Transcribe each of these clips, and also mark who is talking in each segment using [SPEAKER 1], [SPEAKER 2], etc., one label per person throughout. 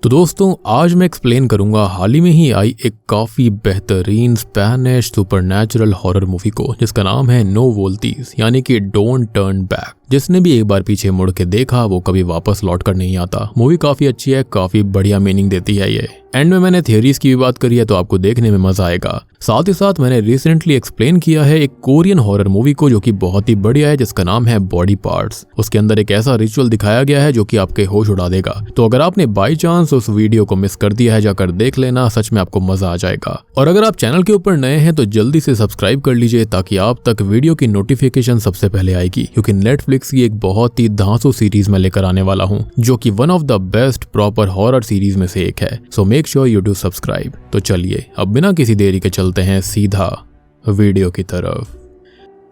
[SPEAKER 1] तो दोस्तों आज मैं एक्सप्लेन करूंगा हाल ही में ही आई एक काफी बेहतरीन स्पेनिश सुपरनैचुरल हॉरर मूवी को जिसका नाम है नो वोल्टीज यानी कि डोंट टर्न बैक। जिसने भी एक बार पीछे मुड़ के देखा वो कभी वापस लौट कर नहीं आता। मूवी काफी अच्छी है, काफी बढ़िया मीनिंग देती है ये। एंड में मैंने थियरीज की भी बात करी है तो आपको देखने में मजा आएगा। साथ ही साथ मैंने रिसेंटली एक्सप्लेन किया है एक कोरियन हॉरर मूवी को जो कि बहुत ही बढ़िया है जिसका नाम है बॉडी पार्ट्स। उसके अंदर एक ऐसा रिचुअल दिखाया गया है जो कि आपके होश उड़ा देगा। तो अगर आपने बाई चांस उस वीडियो को मिस कर दिया है जाकर देख लेना, सच में आपको मजा आ जाएगा। और अगर आप चैनल के ऊपर नए हैं तो जल्दी से सब्सक्राइब कर लीजिए ताकि आप तक वीडियो की नोटिफिकेशन सबसे पहले आएगी, क्योंकि नेटफ्लिक्स की एक बहुत ही धांसू सीरीज में लेकर आने वाला हूँ जो कि one of the best proper horror series में से एक है। So make sure you do subscribe. तो चलिए अब बिना किसी देरी के चलते हैं सीधा वीडियो की तरफ।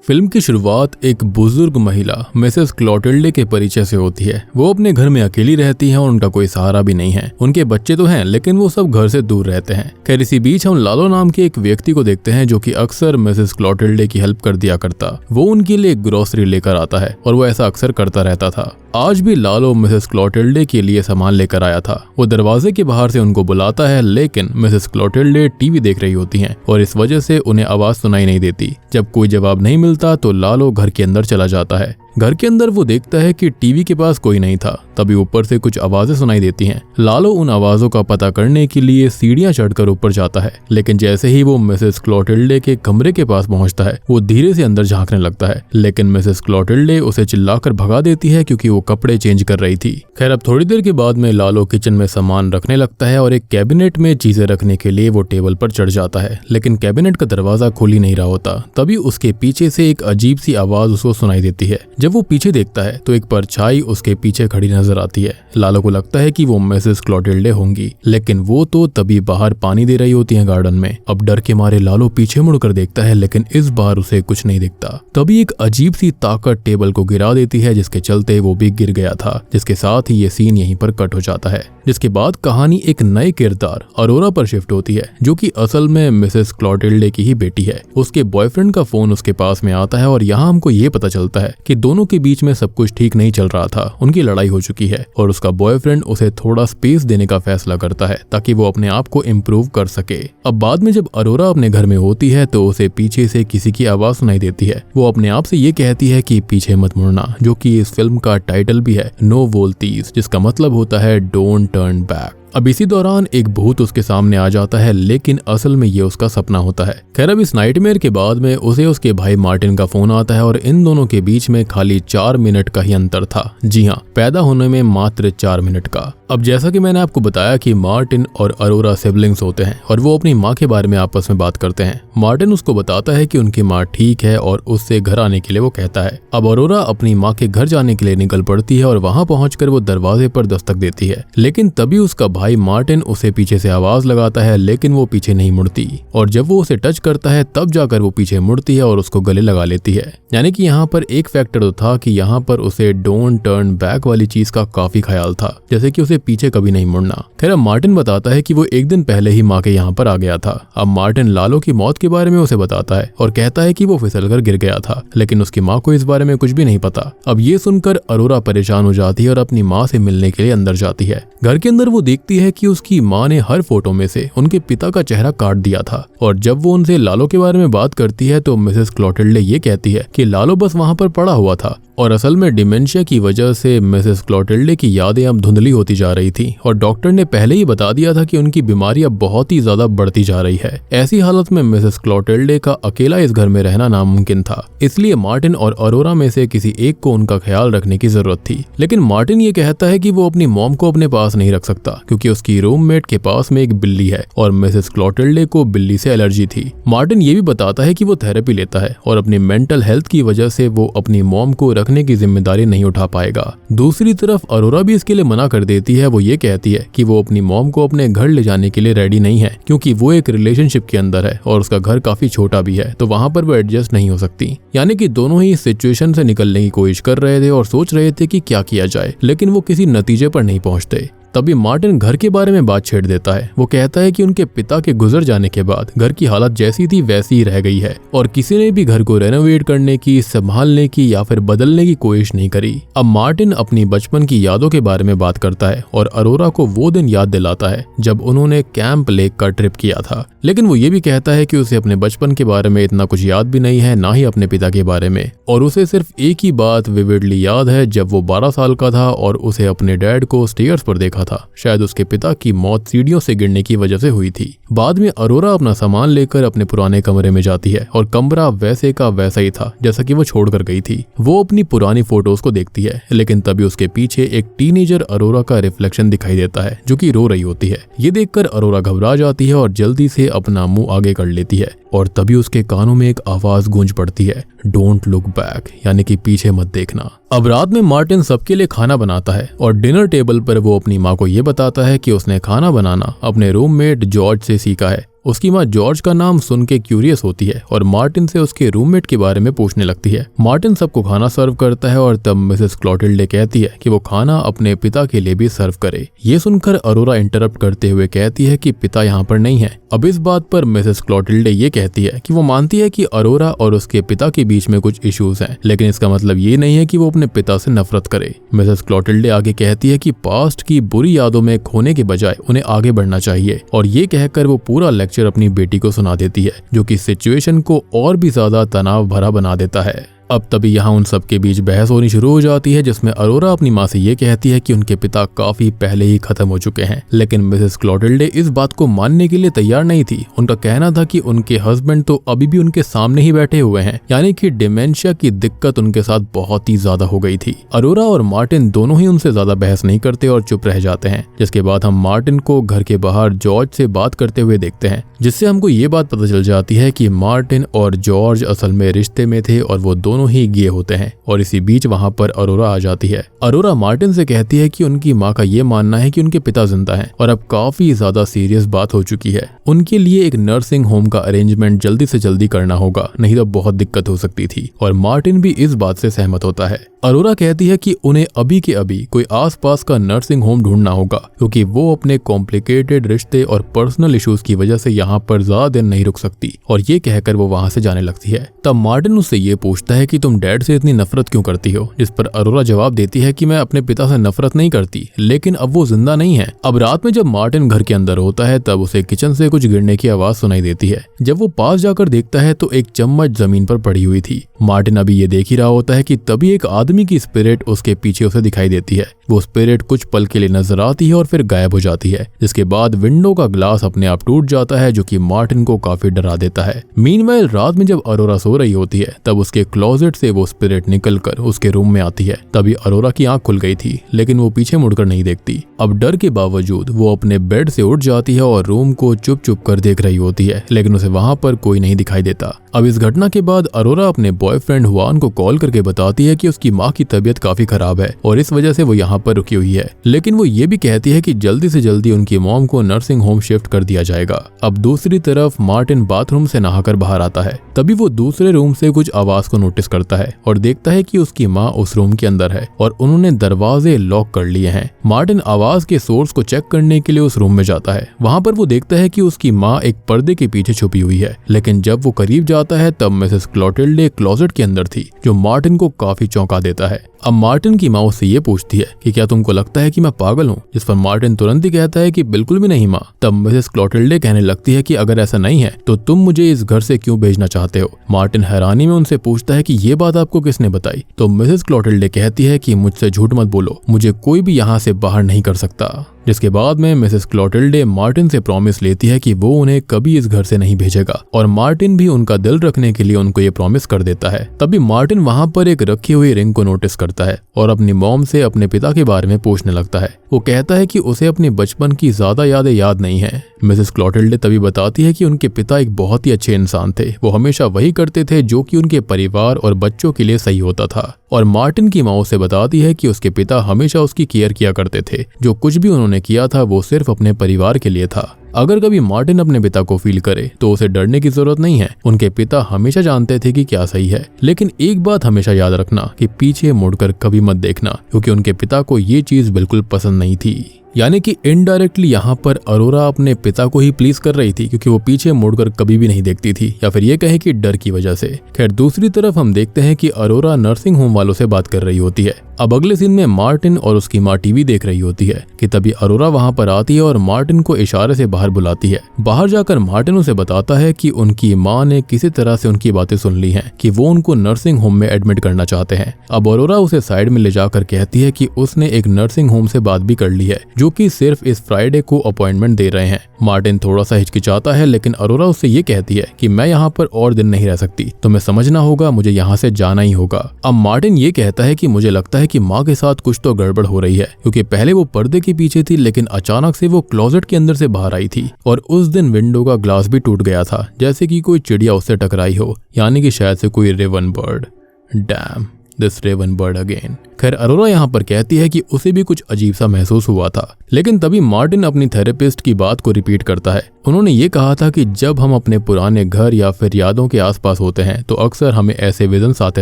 [SPEAKER 1] फिल्म की शुरुआत एक बुजुर्ग महिला मिसेस क्लोटिल्डे के परिचय से होती है। वो अपने घर में अकेली रहती हैं और उनका कोई सहारा भी नहीं है। उनके बच्चे तो हैं लेकिन वो सब घर से दूर रहते हैं। खैर इसी बीच हम लालो नाम के एक व्यक्ति को देखते हैं जो कि अक्सर मिसेस क्लोटिल्डे की हेल्प कर दिया करता। वो उनके लिए ग्रोसरी लेकर आता है और वो ऐसा अक्सर करता रहता था। आज भी लालो मिसेस क्लोटिल्डे के लिए सामान लेकर आया था। वो दरवाजे के बाहर से उनको बुलाता है लेकिन मिसेस क्लोटिल्डे टीवी देख रही होती हैं और इस वजह से उन्हें आवाज सुनाई नहीं देती। जब कोई जवाब नहीं मिलता तो लालो घर के अंदर चला जाता है। घर के अंदर वो देखता है कि टीवी के पास कोई नहीं था। तभी ऊपर से कुछ आवाजें सुनाई देती हैं। लालो उन आवाजों का पता करने के लिए सीढ़ियां चढ़कर ऊपर जाता है, लेकिन जैसे ही वो मिसेस क्लोटिल्डे के कमरे के पास पहुंचता है वो धीरे से अंदर झांकने लगता है, लेकिन मिसेस क्लोटिल्डे उसे चिल्लाकर भगा देती है क्योंकि वो कपड़े चेंज कर रही थी। खैर अब थोड़ी देर के बाद में लालो किचन में सामान रखने लगता है और एक कैबिनेट में चीजें रखने के लिए वो टेबल पर चढ़ जाता है, लेकिन कैबिनेट का दरवाजा खुल ही नहीं रहा होता। तभी उसके पीछे से एक अजीब सी आवाज उसको सुनाई देती है। जब वो पीछे देखता है तो एक परछाई उसके पीछे खड़ी नजर आती है। लालो को लगता है कि वो मिसेस क्लोटिल्डे होंगी, लेकिन वो तो तभी बाहर पानी दे रही होती हैं गार्डन में। अब डर के मारे लालो पीछे मुड़कर देखता है लेकिन इस बार उसे कुछ नहीं दिखता। तभी एक अजीब सी ताकत टेबल को गिरा देती है जिसके चलते वो भी गिर गया था, जिसके साथ ही ये सीन यहीं पर कट हो जाता है। जिसके बाद कहानी एक नए किरदार अरोरा पर शिफ्ट होती है जो कि असल में मिसेस क्लोटिल्डे की ही बेटी है। उसके बॉयफ्रेंड का फोन उसके पास में आता है और यहाँ हमको ये पता चलता है कि दोनों के बीच में सब कुछ ठीक नहीं चल रहा था। उनकी लड़ाई हो चुकी है और उसका बॉयफ्रेंड उसे थोड़ा स्पेस देने का फैसला करता है ताकि वो अपने आप को इम्प्रूव कर सके। अब बाद में जब अरोरा अपने घर में होती है तो उसे पीछे से किसी की आवाज सुनाई देती है। वो अपने आप से ये कहती है कि पीछे मत मुड़ना, जो कि इस फिल्म का टाइटल भी है नो वोल्टीज, जिसका मतलब होता है डोंट टर्न बैक। अब इसी दौरान एक भूत उसके सामने आ जाता है, लेकिन असल में ये उसका सपना होता है। खैर अब इस नाइटमेयर के बाद में उसे उसके भाई मार्टिन का फोन आता है और इन दोनों के बीच में खाली 4 मिनट का ही अंतर था। जी हाँ, पैदा होने में मात्र 4 मिनट का। अब जैसा कि मैंने आपको बताया कि मार्टिन और अरोरा सिबलिंग्स होते हैं और वो अपनी माँ के बारे में आपस में बात करते हैं। मार्टिन उसको बताता है कि उनकी माँ ठीक है और उससे घर आने के लिए वो कहता है। अब अरोरा अपनी माँ के घर जाने के लिए निकल पड़ती है और वहां पहुंचकर वो दरवाजे पर दस्तक देती है, लेकिन तभी उसका भाई मार्टिन उसे पीछे से आवाज लगाता है, लेकिन वो पीछे नहीं मुड़ती। और जब वो उसे टच करता है तब जाकर वो पीछे मुड़ती है और उसको गले लगा लेती है। यानी कि यहाँ पर एक फैक्टर तो था कि यहाँ पर उसे डोंट टर्न बैक वाली चीज का काफी ख्याल था, जैसे कि उसे पीछे कभी नहीं मुड़ना। खैर अब मार्टिन बताता है कि वो एक दिन पहले ही माँ के यहाँ पर आ गया था। अब मार्टिन लालो की मौत के बारे में उसे बताता है और कहता है कि वो फिसलकर गिर गया था, लेकिन उसकी माँ को इस बारे में कुछ भी नहीं पता। अब ये सुनकर अरोरा परेशान हो जाती है और अपनी माँ से मिलने के लिए अंदर जाती है। घर के अंदर वो देखती है कि उसकी माँ ने हर फोटो में से उनके पिता का चेहरा काट दिया था। और जब वो उनसे लालो के बारे में बात करती है तो मिसेस क्लोटिल्डे ये कहती है कि लालो बस वहां पर पड़ा हुआ था और असल में डिमेंशिया की वजह से मिसेस क्लोटिल्डे की यादें अब धुंधली होती जा रही थी और डॉक्टर ने पहले ही बता दिया था कि उनकी बीमारी अब बहुत ही ज्यादा बढ़ती जा रही है। ऐसी हालत में मिसेस क्लोटिल्डे का अकेला इस घर में रहना नामुमकिन था, इसलिए मार्टिन और अरोरा में से किसी एक को उनका ख्याल रखने की जरूरत थी। लेकिन मार्टिन ये कहता है कि वो अपनी मॉम को अपने पास नहीं रख सकता क्योंकि उसकी रूममेट के पास में एक बिल्ली है और मिसेस क्लोटिल्डे को बिल्ली से एलर्जी थी। मार्टिन ये भी बताता है कि वो थेरेपी लेता है और अपनी मेंटल हेल्थ की वजह से वो अपनी मॉम को रखने की जिम्मेदारी नहीं उठा पाएगा। दूसरी तरफ अरोरा भी इसके लिए मना कर देती है। वो ये कहती है कि वो अपनी मॉम को अपने घर ले जाने के लिए रेडी नहीं है क्योंकि वो एक रिलेशनशिप के अंदर है और उसका घर काफी छोटा भी है, तो वहां पर वो एडजस्ट नहीं हो सकती। यानी कि दोनों ही इस सिचुएशन से निकलने की कोशिश कर रहे थे और सोच रहे थे कि क्या किया जाए, लेकिन वो किसी नतीजे पर नहीं पहुंचते। तभी मार्टिन घर के बारे में बात छेड़ देता है। वो कहता है कि उनके पिता के गुजर जाने के बाद घर की हालत जैसी थी वैसी ही रह गई है और किसी ने भी घर को रेनोवेट करने की, संभालने की या फिर बदलने की कोशिश नहीं करी। अब मार्टिन अपनी बचपन की यादों के बारे में बात करता है और अरोरा को वो दिन याद दिलाता है जब उन्होंने कैंप लेक का ट्रिप किया था। लेकिन वो ये भी कहता है कि उसे अपने बचपन के बारे में इतना कुछ याद भी नहीं है, ना ही अपने पिता के बारे में, और उसे सिर्फ एक ही बात विविडली याद है जब वो 12 साल का था और उसे अपने डैड को स्टेयर्स पर देखा था। शायद उसके पिता की मौत सीढ़ियों से गिरने की वजह से हुई थी। बाद में अरोरा अपना सामान लेकर अपने पुराने कमरे में जाती है और कमरा वैसे का वैसा ही था जैसा कि वो छोड़कर गई थी। वो अपनी पुरानी फोटोज को देखती है, लेकिन तभी उसके पीछे एक टीनेजर अरोरा का रिफ्लेक्शन दिखाई देता है जो कि रो रही होती है। ये देखकर अरोरा घबरा जाती है और जल्दी से अपना मुंह आगे कर लेती है और तभी उसके कानों में एक आवाज गूंज पड़ती है, डोंट लुक बैक, यानी कि पीछे मत देखना। अब रात में मार्टिन सबके लिए खाना बनाता है और डिनर टेबल पर वो अपनी माँ को ये बताता है कि उसने खाना बनाना अपने रूममेट जॉर्ज से सीखा है। उसकी माँ जॉर्ज का नाम सुन के क्यूरियस होती है और मार्टिन से उसके रूममेट के बारे में पूछने लगती है। मार्टिन सबको खाना सर्व करता है और तब मिसेस क्लोटिल्डे कहती है कि वो खाना अपने पिता के लिए भी सर्व करे। ये सुनकर अरोरा इंटरप्ट करते हुए कहती है कि पिता यहाँ पर नहीं है। अब इस बात पर मिसेस क्लोटिल्डे ये कहती है कि वो मानती है कि अरोरा और उसके पिता के बीच में कुछ इश्यूज हैं, लेकिन इसका मतलब ये नहीं है कि वो अपने पिता से नफरत करे। मिसेस क्लोटिल्डे आगे कहती है कि पास्ट की बुरी यादों में खोने के बजाय उन्हें आगे बढ़ना चाहिए, और ये कहकर वो पूरा लेक्चर अपनी बेटी को सुना देती है, जो कि सिचुएशन को और भी ज्यादा तनाव भरा बना देता है। अब तभी यहाँ उन सब के बीच बहस होनी शुरू हो जाती है, जिसमें अरोरा अपनी माँ से ये कहती है कि उनके पिता काफी पहले ही खत्म हो चुके हैं, लेकिन मिसेस क्लोटिल्डे इस बात को मानने के लिए तैयार नहीं थी। उनका कहना था कि उनके हस्बैंड तो अभी भी उनके सामने ही बैठे हुए हैं, यानी कि डिमेंशिया की दिक्कत उनके साथ बहुत ही ज्यादा हो गई थी। अरोरा और मार्टिन दोनों ही उनसे ज्यादा बहस नहीं करते और चुप रह जाते हैं, जिसके बाद हम मार्टिन को घर के बाहर जॉर्ज से बात करते हुए देखते हैं, जिससे हमको ये बात पता चल जाती है कि मार्टिन और जॉर्ज असल में रिश्ते में थे और वो दोनों ही गे होते हैं। और इसी बीच वहां पर अरोरा आ जाती है। अरोरा मार्टिन से कहती है कि उनकी माँ का ये मानना है कि उनके पिता जिंदा हैं और अब काफी ज्यादा सीरियस बात हो चुकी है। उनके लिए एक नर्सिंग होम का अरेंजमेंट जल्दी से जल्दी करना होगा, नहीं तो बहुत दिक्कत हो सकती थी, और मार्टिन भी इस बात से सहमत होता है। अरोरा कहती है कि उन्हें अभी के अभी कोई आसपास का नर्सिंग होम ढूंढना होगा, क्योंकि वो अपने कॉम्प्लिकेटेड रिश्ते और पर्सनल इश्यूज की वजह से यहाँ पर ज्यादा दिन नहीं रुक सकती, और ये कहकर वो वहाँ से जाने लगती है। तब मार्टिन उससे ये पूछता है कि तुम डैड से इतनी नफरत क्यों करती हो, जिस पर अरोरा जवाब देती है कि मैं अपने पिता से नफरत नहीं करती, लेकिन अब वो जिंदा नहीं है। अब रात में जब मार्टिन घर के अंदर होता है तब उसे किचन से कुछ गिरने की आवाज सुनाई देती है। जब वो पास जाकर देखता है तो एक चम्मच जमीन पर पड़ी हुई थी। मार्टिन अभी ये देख ही रहा होता है कि तभी एक आदमी की स्पिरिट उसके पीछे उसे दिखाई देती है। वो स्पिरिट कुछ पल के लिए नजर आती है और फिर गायब हो जाती है, जिसके बाद विंडो का ग्लास अपने आप टूट जाता है, जो कि मार्टिन को काफी डरा देता है। मीनवाइल रात में जब अरोरा सो रही होती है तब उसके क्लोजेट से वो स्पिरिट निकलकर उसके रूम में आती है। तभी अरोरा की आंख खुल गई थी, लेकिन वो पीछे मुड़कर नहीं देखती। अब डर के बावजूद वो अपने बेड से उठ जाती है और रूम को चुप चुप कर देख रही होती है, लेकिन उसे वहां पर कोई नहीं दिखाई देता। अब इस घटना के बाद अरोरा अपने बॉयफ्रेंड हुआन को कॉल करके बताती है कि उसकी माँ की तबीयत काफी खराब है और इस वजह से वो यहाँ पर रुकी हुई है, लेकिन वो ये भी कहती है कि जल्दी से जल्दी उनकी मॉम को नर्सिंग होम शिफ्ट कर दिया जाएगा। अब दूसरी तरफ मार्टिन बाथरूम से नहाकर बाहर आता है। तभी वो दूसरे रूम से कुछ आवाज को नोटिस करता है और देखता है कि उसकी माँ उस रूम के अंदर है और उन्होंने दरवाजे लॉक कर लिए हैं। मार्टिन आवाज के सोर्स को चेक करने के लिए उस रूम में जाता है। वहाँ पर वो देखता है कि उसकी माँ एक पर्दे के पीछे छुपी हुई है, लेकिन जब वो करीब जाता है तब मिसेस क्लोटिल्डे क्लोजेट के अंदर थी, जो मार्टिन को काफी चौंका देता है। अब मार्टिन की माँ उससे ये पूछती है कि क्या तुमको लगता है कि मैं पागल हूँ, जिस पर मार्टिन तुरंत ही कहता है कि बिल्कुल भी नहीं माँ। तब मिसेस क्लोटिल्डे कहने लगती है कि अगर ऐसा नहीं है तो तुम मुझे इस घर से क्यों भेजना चाहते हो। मार्टिन हैरानी में उनसे पूछता है कि ये बात आपको किसने बताई। तो मिसेस क्लोटिल्डे कहती है कि मुझसे झूठ मत बोलो, मुझे कोई भी यहाँ से बाहर नहीं कर सकता। जिसके बाद में मिसेस क्लोटिल्डे मार्टिन से प्रॉमिस लेती है कि वो उन्हें कभी इस घर से नहीं भेजेगा, और मार्टिन भी उनका दिल रखने के लिए उनको ये प्रॉमिस कर देता है। तभी मार्टिन वहाँ पर एक रखी हुई रिंग को नोटिस करता है और अपनी मॉम से अपने पिता के बारे में पूछने लगता है। वो कहता है कि उसे अपने बचपन की ज्यादा यादें याद नहीं है। मिसेस क्लोटिल्डे तभी बताती है कि उनके पिता एक बहुत ही अच्छे इंसान थे, वो हमेशा वही करते थे जो कि उनके परिवार और बच्चों के लिए सही होता था। और मार्टिन की माँ उसे बताती है कि उसके पिता हमेशा उसकी केयर किया करते थे, जो कुछ भी उन्होंने किया था वो सिर्फ अपने परिवार के लिए था। अगर कभी मार्टिन अपने पिता को फील करे तो उसे डरने की जरूरत नहीं है। उनके पिता हमेशा जानते थे कि क्या सही है, लेकिन एक बात हमेशा याद रखना कि पीछे मुड़कर कभी मत देखना, क्योंकि उनके पिता को ये चीज बिल्कुल पसंद नहीं थी। यानी कि इनडायरेक्टली यहाँ पर अरोरा अपने पिता को ही प्लीज कर रही थी, क्योंकि वो पीछे मुड़कर कभी भी नहीं देखती थी, या फिर ये कहे कि डर की वजह से। खैर दूसरी तरफ हम देखते हैं कि अरोरा नर्सिंग होम वालों से बात कर रही होती है। अब अगले सीन में मार्टिन और उसकी माँ टीवी देख रही होती है कि तभी अरोरा वहां पर आती है और मार्टिन को इशारे से बाहर बुलाती है। बाहर जाकर मार्टिन उसे बताता है कि उनकी माँ ने किसी तरह से उनकी बातें सुन ली हैं कि वो उनको नर्सिंग होम में एडमिट करना चाहते हैं। अब अरोरा उसे साइड में ले जाकर कहती है कि उसने एक नर्सिंग होम से बात भी कर ली है, जो कि सिर्फ इस फ्राइडे को अपॉइंटमेंट दे रहे हैं। मार्टिन थोड़ा सा हिचकिचाता है, लेकिन अरोरा उससे ये कहती है कि मैं यहाँ पर और दिन नहीं रह सकती, तुम्हें समझना होगा, मुझे यहाँ से जाना ही होगा। अब मार्टिन ये कहता है कि मुझे लगता है कि माँ के साथ कुछ तो गड़बड़ हो रही है, क्योंकि पहले वो पर्दे के पीछे थी, लेकिन अचानक से वो क्लोजेट के अंदर से बाहर आई थी और उस दिन विंडो का ग्लास भी टूट गया था, जैसे कि कोई चिड़िया उससे टकराई हो, यानी कि शायद से कोई raven bird. Damn, this raven bird again. खैर अरोरा यहाँ पर कहती है कि उसे भी कुछ अजीब सा महसूस हुआ था, लेकिन तभी मार्टिन अपनी थेरेपिस्ट की बात को रिपीट करता है। उन्होंने ये कहा था कि जब हम अपने पुराने घर या फिर यादों के आसपास होते हैं तो अक्सर हमें ऐसे विजन्स आते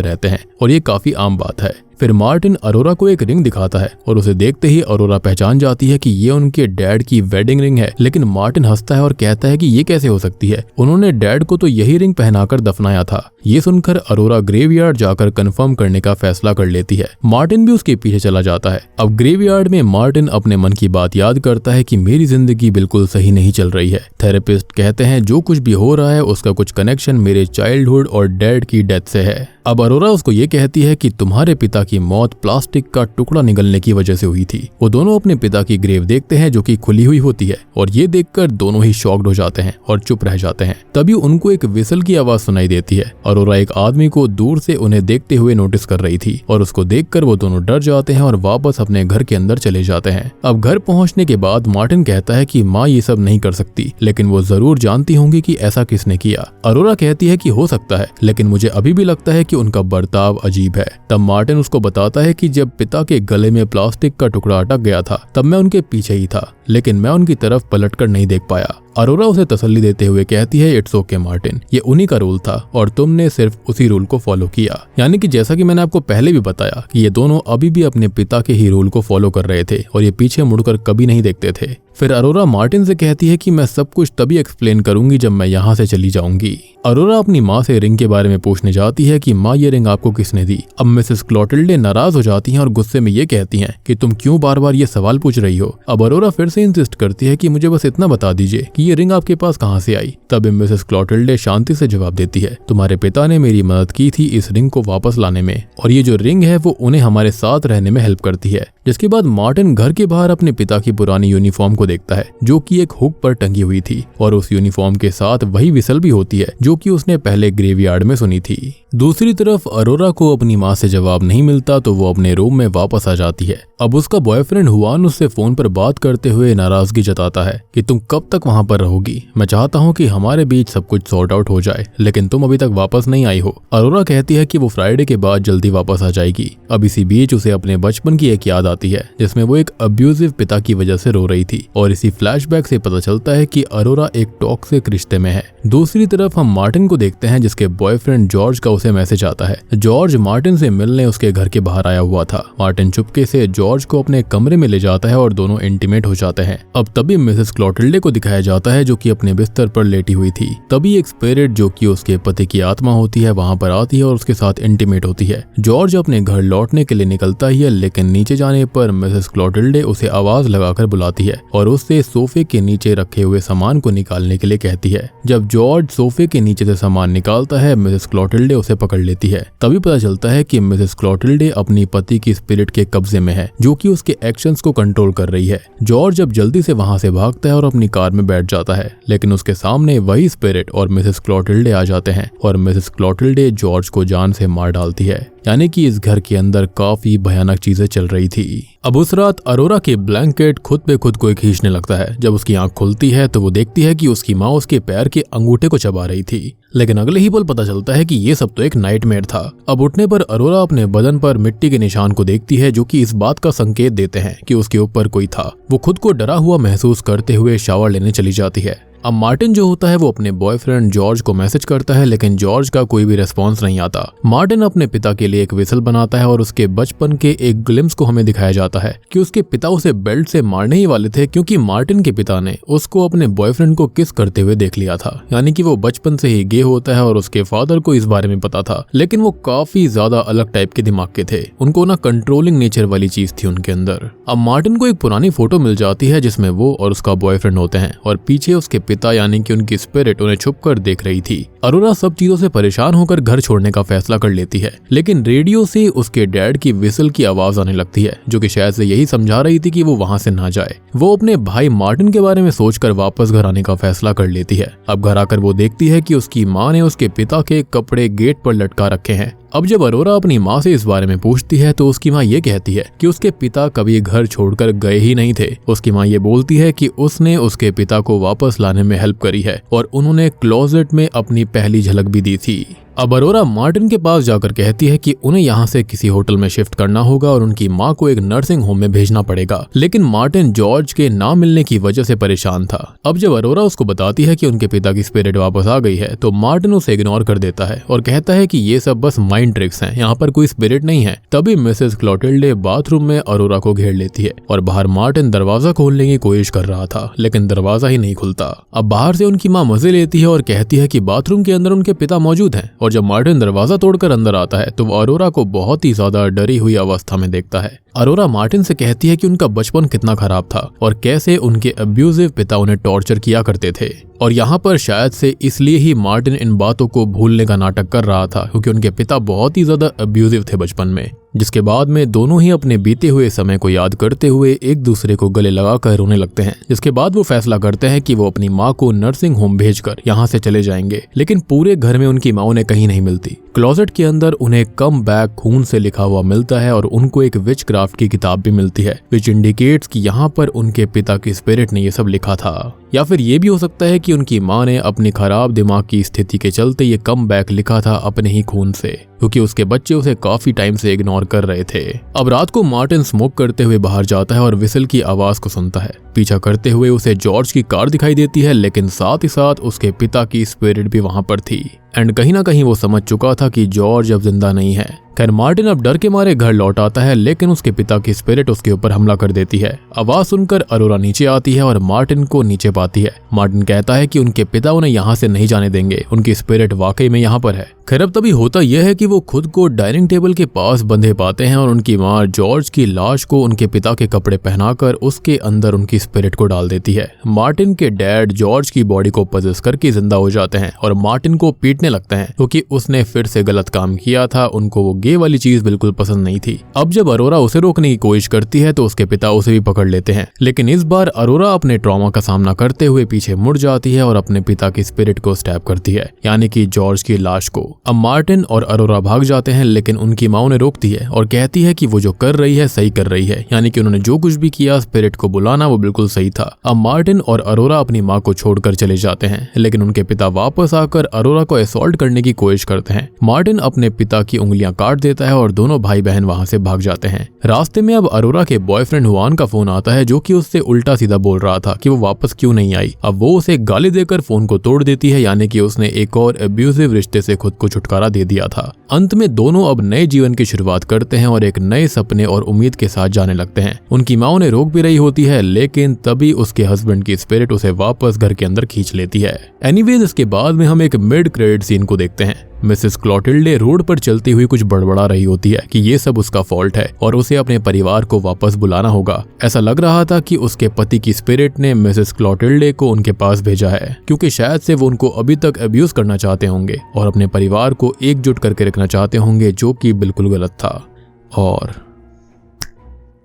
[SPEAKER 1] रहते हैं, और ये काफी आम बात है। फिर मार्टिन अरोरा को एक रिंग दिखाता है और उसे देखते ही अरोरा पहचान जाती है कि ये उनके डैड की वेडिंग रिंग है, लेकिन मार्टिन हंसता है और कहता है कि ये कैसे हो सकती है, उन्होंने डैड को तो यही रिंग पहनाकर दफनाया था। ये सुनकर अरोरा ग्रेवयार्ड जाकर कंफर्म करने का फैसला कर लेती है। मार्टिन भी उसके पीछे चला जाता है। अब ग्रेवयार्ड में मार्टिन अपने मन की बात याद करता है कि मेरी जिंदगी बिल्कुल सही नहीं चल रही है। थेरेपिस्ट कहते हैं जो कुछ भी हो रहा है उसका कुछ कनेक्शन मेरे चाइल्डहुड और डैड की डेथ से है। अब अरोरा उसको ये कहती है कि तुम्हारे पिता की मौत प्लास्टिक का टुकड़ा निगलने की वजह से हुई थी। वो दोनों अपने पिता की ग्रेव देखते हैं जो कि खुली हुई होती है, और ये देखकर दोनों ही शॉक्ड हो जाते हैं और चुप रह जाते हैं। तभी उनको एक विसल की आवाज सुनाई देती है। अरोरा एक आदमी को दूर से उन्हें देखते हुए नोटिस कर रही थी, और उसको देखकर वो दोनों डर जाते हैं और वापस अपने घर के अंदर चले जाते हैं। अब घर पहुंचने के बाद मार्टिन कहता है कि माँ ये सब नहीं कर सकती, लेकिन वो जरूर जानती होंगी कि ऐसा किसने किया। अरोरा कहती है कि हो सकता है, लेकिन मुझे अभी भी लगता है कि उनका बर्ताव अजीब है। तब मार्टिन उसको बताता है कि जब पिता के गले में प्लास्टिक का टुकड़ा अटक गया था तब मैं उनके पीछे ही था, लेकिन मैं उनकी तरफ पलटकर नहीं देख पाया। अरोरा उसे तसल्ली देते हुए कहती है इट्स ओके मार्टिन, ये उन्हीं का रूल था और तुमने सिर्फ उसी रूल को फॉलो किया। यानी कि जैसा कि मैंने आपको पहले भी बताया कि ये दोनों अभी भी अपने पिता के ही रूल को फॉलो कर रहे थे और ये पीछे मुड़कर कभी नहीं देखते थे। फिर अरोरा मार्टिन से कहती है कि मैं सब कुछ तभी एक्सप्लेन करूंगी जब मैं यहाँ से चली जाऊंगी। अरोरा अपनी माँ से रिंग के बारे में पूछने जाती है कि माँ ये रिंग आपको किसने दी। अब मिसेस क्लोटिल्डे नाराज हो जाती हैं और गुस्से में ये कहती हैं कि तुम क्यों बार बार ये सवाल पूछ रही हो। अब अरोरा फिर से इंसिस्ट करती है कि मुझे बस इतना बता दीजिए कि ये रिंग आपके पास कहाँ से आई। तब मिसेस क्लोटिल्डे शांति से जवाब देती है तुम्हारे पिता ने मेरी मदद की थी इस रिंग को वापस लाने में, और ये जो रिंग है वो उन्हें हमारे साथ रहने में हेल्प करती है। जिसके बाद मार्टिन घर के बाहर अपने पिता की पुरानी यूनिफॉर्म को देखता है जो कि एक हुक पर टंगी हुई थी, और उस यूनिफॉर्म के साथ वही विसल भी होती है जो कि उसने पहले ग्रेवयार्ड में सुनी थी। दूसरी तरफ अरोरा को अपनी माँ से जवाब नहीं मिलता तो वो अपने रूम में वापस आ जाती है। अब उसका बॉयफ्रेंड हुआन उससे फोन पर बात करते हुए नाराजगी जताता है कि तुम कब तक वहाँ पर रहोगी, मैं चाहता हूँ कि हमारे बीच सब कुछ सॉर्ट आउट हो जाए, लेकिन तुम अभी तक वापस नहीं आई हो। अरोरा कहती है कि वो फ्राइडे के बाद जल्दी वापस आ जाएगी। अब इसी बीच उसे अपने बचपन की एक याद आती है जिसमें वो एक अब्यूजिव पिता की वजह से रो रही थी, और इसी फ्लैशबैक से पता चलता है कि अरोरा एक टॉक्सिक रिश्ते में है। दूसरी तरफ हम मार्टिन को देखते हैं जिसके बॉयफ्रेंड जॉर्ज का उसे मैसेज आता है। जॉर्ज मार्टिन से मिलने उसके घर के बाहर आया हुआ था। मार्टिन चुपके से जॉर्ज को अपने कमरे में ले जाता है और दोनों इंटीमेट हो जाते हैं। अब तभी मिसेस क्लोटिल्डे को दिखाया जाता है जो कि अपने बिस्तर पर लेटी हुई थी। तभी एक स्पिरिट जो कि उसके पति की आत्मा होती है वहां पर आती है और उसके साथ इंटीमेट होती है। जॉर्ज अपने घर लौटने के लिए निकलता ही है, लेकिन नीचे जाने पर मिसेस क्लोटिल्डे उसे आवाज लगाकर बुलाती है और उससे सोफे के नीचे रखे हुए सामान को निकालने के लिए कहती है। जब जॉर्ज सोफे के नीचे से सामान निकालता है मिसेस क्लोटिल्डे उसे पकड़ लेती है। तभी पता चलता है कि मिसेस क्लोटिल्डे अपनी पति की स्पिरिट के कब्जे में है जो कि उसके एक्शंस को कंट्रोल कर रही है। जॉर्ज जब जल्दी से वहां से भागता है और अपनी कार में बैठ जाता है, लेकिन उसके सामने वही स्पिरिट और मिसेस क्लोटिल्डे आ जाते हैं और मिसेस क्लोटिल्डे जॉर्ज को जान से मार डालती है। यानी कि इस घर के अंदर काफी भयानक चीजें चल रही थी। अब उस रात अरोरा के ब्लैंकेट खुद पे खुद को खींचने लगता है। जब उसकी आंख खुलती है तो वो देखती है कि उसकी माँ उसके पैर के अंगूठे को चबा रही थी, लेकिन अगले ही पल पता चलता है कि ये सब तो एक नाइटमेयर था। अब उठने पर अरोरा अपने बदन पर मिट्टी के निशान को देखती है, जो कि इस बात का संकेत देते हैं कि उसके ऊपर कोई था। वो खुद को डरा हुआ महसूस करते हुए शावर लेने चली जाती है। अब मार्टिन जो होता है वो अपने बॉयफ्रेंड जॉर्ज को मैसेज करता है, लेकिन जॉर्ज का कोई भी रिस्पॉन्स नहीं आता। मार्टिन अपने पिता के लिए एक विसल बनाता है और उसके बचपन के एक ग्लिम्स को हमें दिखाया जाता है कि उसके पिता उसे बेल्ट से मारने ही वाले थे, क्योंकि मार्टिन के पिता ने उसको अपने बॉयफ्रेंड को किस करते हुए देख लिया था। यानी कि वो बचपन से ही गे होता है और उसके फादर को इस बारे में पता था, लेकिन वो काफी ज्यादा अलग टाइप के दिमाग के थे। उनको ना कंट्रोलिंग नेचर वाली चीज थी उनके अंदर। अब मार्टिन को एक पुरानी फोटो मिल जाती है जिसमें वो और उसका बॉयफ्रेंड होते हैं और पीछे उसके पिता यानी कि उनकी स्पिरिट उन्हें छुपकर देख रही थी। अरोरा सब चीजों से परेशान होकर घर छोड़ने का फैसला कर लेती है, लेकिन रेडियो से उसके डैड की विसल की आवाज आने लगती है, जो कि शायद से यही समझा रही थी कि वो वहां से ना जाए। वो अपने भाई मार्टिन के बारे में सोचकर वापस घर आने का फैसला कर लेती है। अब घर आकर वो देखती है कि उसकी माँ ने उसके पिता के कपड़े गेट पर लटका रखे हैं। अब जब अरोरा अपनी माँ से इस बारे में पूछती है तो उसकी माँ ये कहती है कि उसके पिता कभी घर छोड़कर गए ही नहीं थे। उसकी माँ ये बोलती है कि उसने उसके पिता को वापस लाने में हेल्प करी है और उन्होंने क्लोजेट में अपनी पहली झलक भी दी थी। अब अरोरा मार्टिन के पास जाकर कहती है कि उन्हें यहाँ से किसी होटल में शिफ्ट करना होगा और उनकी माँ को एक नर्सिंग होम में भेजना पड़ेगा, लेकिन मार्टिन जॉर्ज के ना मिलने की वजह से परेशान था। अब जब अरोरा उसको बताती है कि उनके पिता की स्पिरिट वापस आ गई है तो मार्टिन उसे इग्नोर कर देता है और कहता है कि ये सब बस माइंड ट्रिक्स हैं, यहाँ पर कोई स्पिरिट नहीं है। तभी मिसेस क्लोटिल्डे बाथरूम में अरोरा को घेर लेती है और बाहर मार्टिन दरवाजा खोलने की कोशिश कर रहा था, लेकिन दरवाजा ही नहीं खुलता। अब बाहर से उनकी माँ मजे लेती है और कहती है कि बाथरूम के अंदर उनके पिता मौजूद हैं, और जब मार्टिन दरवाजा तोड़कर अंदर आता है तो वो अरोरा को बहुत ही ज्यादा डरी हुई अवस्था में देखता है। अरोरा मार्टिन से कहती है कि उनका बचपन कितना खराब था और कैसे उनके अब्यूजिव पिता उन्हें टॉर्चर किया करते थे, और यहाँ पर शायद से इसलिए ही मार्टिन इन बातों को भूलने का नाटक कर रहा था, क्योंकि उनके पिता बहुत ही ज्यादा अब्यूजिव थे बचपन में। जिसके बाद में दोनों ही अपने बीते हुए समय को याद करते हुए एक दूसरे को गले लगाकर रोने लगते हैं। जिसके बाद वो फैसला करते हैं कि वो अपनी माँ को नर्सिंग होम भेजकर यहाँ से चले जाएंगे, लेकिन पूरे घर में उनकी माँ उन्हें कहीं नहीं मिलती। क्लोजेट के अंदर उन्हें कम बैक खून से लिखा हुआ मिलता है और उनको एक विच क्राफ्ट की किताब भी मिलती है, विच इंडिकेट्स कि यहाँ पर उनके पिता की स्पिरिट ने ये सब लिखा था। या फिर ये भी हो सकता है कि उनकी माँ ने अपनी खराब दिमाग की स्थिति के चलते ये कम बैक लिखा था अपने ही खून से, क्योंकि उसके बच्चे उसे काफी टाइम से इग्नोर कर रहे थे। अब रात को मार्टिन स्मोक करते हुए बाहर जाता है और विसल की आवाज को सुनता है। पीछा करते हुए उसे जॉर्ज की कार दिखाई देती है, लेकिन साथ ही साथ उसके पिता की स्पिरिट भी वहां पर थी। एंड कहीं ना कहीं वो समझ चुका था कि जॉर्ज अब जिंदा नहीं है। खैर मार्टिन अब डर के मारे घर लौट आता है, लेकिन उसके पिता की स्पिरिट उसके ऊपर हमला कर देती है। आवाज सुनकर अरोरा नीचे आती है और मार्टिन को नीचे पाती है। मार्टिन कहता है कि उनके पिता उन्हें यहाँ से नहीं जाने देंगे, उनकी स्पिरिट वाकई में यहाँ पर है। खैर अब तभी होता यह है कि वो खुद को डाइनिंग टेबल के पास बंधे पाते हैं और उनकी माँ जॉर्ज की लाश को उनके पिता के कपड़े पहनाकर उसके अंदर उनकी स्पिरिट को डाल देती है। मार्टिन के डैड जॉर्ज की बॉडी को पजेस करके जिंदा हो जाते हैं और मार्टिन को पीटने लगते हैं, क्योंकि उसने फिर से गलत काम किया था। उनको वो गे वाली चीज बिल्कुल पसंद नहीं थी। अब जब अरोरा उसे रोकने की कोशिश करती है तो उसके पिता उसे भी पकड़ लेते हैं, लेकिन इस बार अरोरा अपने ट्रॉमा का सामना करते हुए पीछे मुड़ जाती है और अपने पिता की स्पिरिट को स्टैब करती है, यानी कि जॉर्ज की लाश को। अब मार्टिन और अरोरा भाग जाते हैं, लेकिन उनकी माँ उन्हें रोकती है और कहती है कि वो जो कर रही है सही कर रही है, यानी कि उन्होंने जो कुछ भी किया स्पिरिट को बुलाना वो बिल्कुल सही था। अब मार्टिन और अरोरा अपनी माँ को छोड़कर चले जाते हैं, लेकिन उनके पिता वापस आकर अरोरा को असॉल्ट करने की कोशिश करते हैं। मार्टिन अपने पिता की उंगलियां काट देता है और दोनों भाई बहन वहां से भाग जाते हैं। रास्ते में अब अरोरा के बॉयफ्रेंड हुआन का फोन आता है, जो कि उससे उल्टा सीधा बोल रहा था कि वो वापस क्यों नहीं आई। अब वो उसे गाली देकर फोन को तोड़ देती है, यानी कि उसने एक और अब्यूजिव रिश्ते से खुद को छुटकारा दे दिया था। अंत में दोनों अब नए जीवन की शुरुआत करते हैं और एक नए सपने और उम्मीद के साथ जाने लगते हैं। उनकी माँ उन्हें रोक भी रही होती है, लेकिन तभी उसके हस्बैंड की स्पिरिट उसे वापस घर के अंदर खींच लेती है। एनीवेज इसके बाद में हम एक मिड क्रेडिट सीन को देखते हैं। मिसेस क्लोटिल्डे रोड पर चलती हुई कुछ बड़बड़ा रही होती है कि ये सब उसका फॉल्ट है और उसे अपने परिवार को वापस बुलाना होगा। ऐसा लग रहा था कि उसके पति की स्पिरिट ने मिसेस क्लोटिल्डे को उनके पास भेजा है, क्योंकि शायद से वो उनको अभी तक अब्यूज करना चाहते होंगे और अपने परिवार को एकजुट करके रखना चाहते होंगे, जो कि बिल्कुल गलत था। और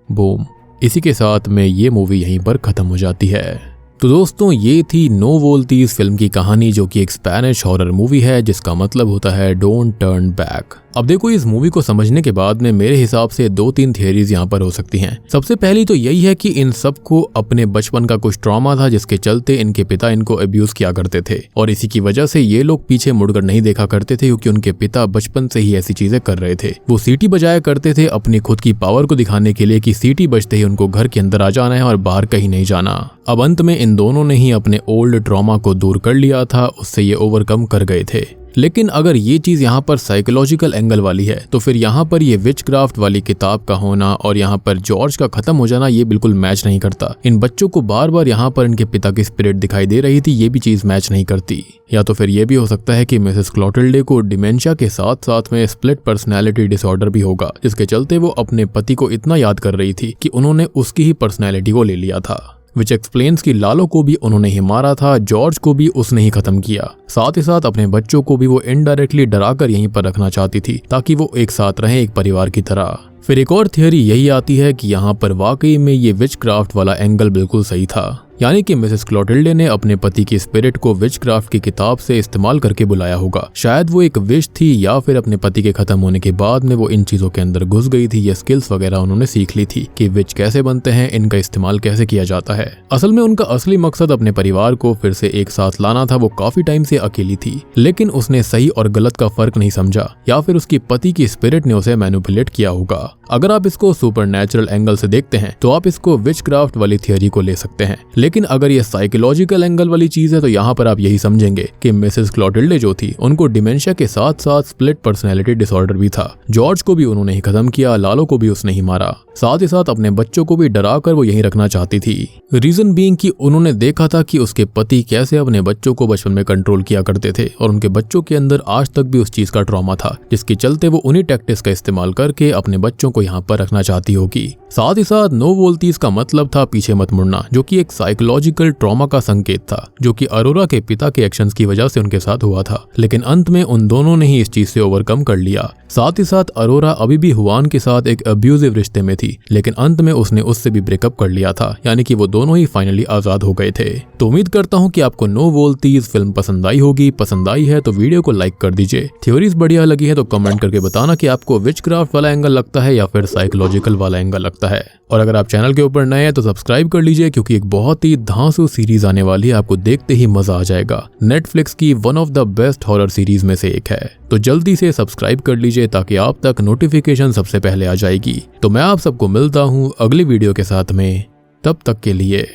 [SPEAKER 1] बूम, इसी के साथ में ये मूवी यहीं पर खत्म हो जाती है। तो दोस्तों ये थी नो वोल्तीज फिल्म की कहानी, जो कि एक स्पेनिश हॉरर मूवी है जिसका मतलब होता है डोंट टर्न बैक। अब देखो, इस मूवी को समझने के बाद में मेरे हिसाब से 2-3 थियरीज यहाँ पर हो सकती हैं। सबसे पहली तो यही है कि इन सबको अपने बचपन का कुछ ट्रॉमा था जिसके चलते इनके पिता इनको अब्यूज किया करते थे और इसी की वजह से ये लोग पीछे मुड़कर नहीं देखा करते थे, क्योंकि उनके पिता बचपन से ही ऐसी चीजें कर रहे थे। वो सीटी बजाया करते थे अपनी खुद की पावर को दिखाने के लिए कि सीटी बजते ही उनको घर के अंदर आ जाना है और बाहर कहीं नहीं जाना। अब अंत में इन दोनों ने ही अपने ओल्ड ट्रॉमा को दूर कर लिया था, उससे ये ओवरकम कर गए थे। लेकिन अगर ये चीज यहाँ पर साइकोलॉजिकल एंगल वाली है तो फिर यहाँ पर ये विचक्राफ्ट वाली किताब का होना और यहाँ पर जॉर्ज का खत्म हो जाना ये बिल्कुल मैच नहीं करता। इन बच्चों को बार बार यहाँ पर इनके पिता की स्पिरिट दिखाई दे रही थी, ये भी चीज मैच नहीं करती। या तो फिर ये भी हो सकता है कि मिसेस क्लोटिल्डे को डिमेंशिया के साथ साथ में स्प्लिट पर्सनैलिटी डिसऑर्डर भी होगा, जिसके चलते वो अपने पति को इतना याद कर रही थी कि उन्होंने उसकी ही पर्सनैलिटी को ले लिया था। विच एक्सप्लेन्स कि लालो को भी उन्होंने ही मारा था, जॉर्ज को भी उसने ही खत्म किया, साथ ही साथ अपने बच्चों को भी वो इनडायरेक्टली डराकर यहीं पर रखना चाहती थी ताकि वो एक साथ रहें, एक परिवार की तरह। फिर एक और थियरी यही आती है कि यहाँ पर वाकई में ये विचक्राफ्ट वाला एंगल बिल्कुल सही था, यानी कि मिसेस क्लोटिल्डे ने अपने पति की स्पिरिट को विचक्राफ्ट की किताब से इस्तेमाल करके बुलाया होगा। शायद वो एक विश थी या फिर अपने पति के खत्म होने के बाद में वो इन चीजों के अंदर घुस गई थी, ये स्किल्स वगैरह उन्होंने सीख ली थी कि विच कैसे बनते हैं, इनका इस्तेमाल कैसे किया जाता है। असल में उनका असली मकसद अपने परिवार को फिर से एक साथ लाना था। वो काफी टाइम से अकेली थी, लेकिन उसने सही और गलत का फर्क नहीं समझा, या फिर उसकी पति की स्पिरिट ने उसे मैनिपुलेट किया होगा। अगर आप इसको सुपरनैचुरल एंगल से देखते हैं तो आप इसको विचक्राफ्ट वाली थियरी को ले सकते हैं, लेकिन अगर ये साइकोलॉजिकल एंगल वाली चीज है तो यहाँ पर आप यही समझेंगे कि मिसेस क्लोटिल्डे जो थी उनको डिमेंशिया के साथ साथ स्प्लिट पर्सनैलिटी डिसऑर्डर भी था। जॉर्ज को भी उन्होंने ही खत्म किया, लालो को भी उसने ही मारा, साथ ही साथ अपने बच्चों को भी डरा कर वो यहीं रखना चाहती थी। रीजन बीइंग कि उन्होंने देखा था कि उसके पति कैसे अपने बच्चों को बचपन में कंट्रोल किया करते थे और उनके बच्चों के अंदर आज तक भी उस चीज का ट्रॉमा था, जिसके चलते वो उन्हीं टैक्टिक्स का इस्तेमाल करके अपने बच्चों को यहाँ पर रखना चाहती होगी। साथ ही साथ नो वोल्तीज का मतलब था पीछे मत मुड़ना, जो कि एक साइकोलॉजिकल ट्रॉमा का संकेत था, जो कि अरोरा के पिता के एक्शंस की वजह से उनके साथ हुआ था। लेकिन अंत में उन दोनों ने ही इस चीज से ओवरकम कर लिया। साथ ही साथ अरोरा अभी भी हुआन के साथ एक अब्यूजिव रिश्ते में थी, लेकिन अंत में उसने उससे भी ब्रेकअप कर लिया था, यानी कि वो दोनों ही फाइनली आजाद हो गए थे। तो उम्मीद करता हूँ कि आपको नो वोल्तीज फिल्म पसंद आई होगी। पसंद आई है तो वीडियो को लाइक कर दीजिए। थ्योरीज बढ़िया लगी है तो कमेंट करके बताना कि आपको विचक्राफ्ट वाला एंगल लगता है या फिर साइकोलॉजिकल वाला एंगल लगता है। और अगर आप चैनल के ऊपर नए हैं तो सब्सक्राइब कर लीजिए, क्योंकि एक बहुत ही धांसू सीरीज आने वाली है, आपको देखते ही मजा आ जाएगा। नेटफ्लिक्स की one of the best horror series में से एक है, तो जल्दी से सब्सक्राइब कर लीजिए ताकि आप तक नोटिफिकेशन सबसे पहले आ जाएगी। तो मैं आप सबको मिलता हूँ अगली वीडियो के साथ में, तब तक के लिए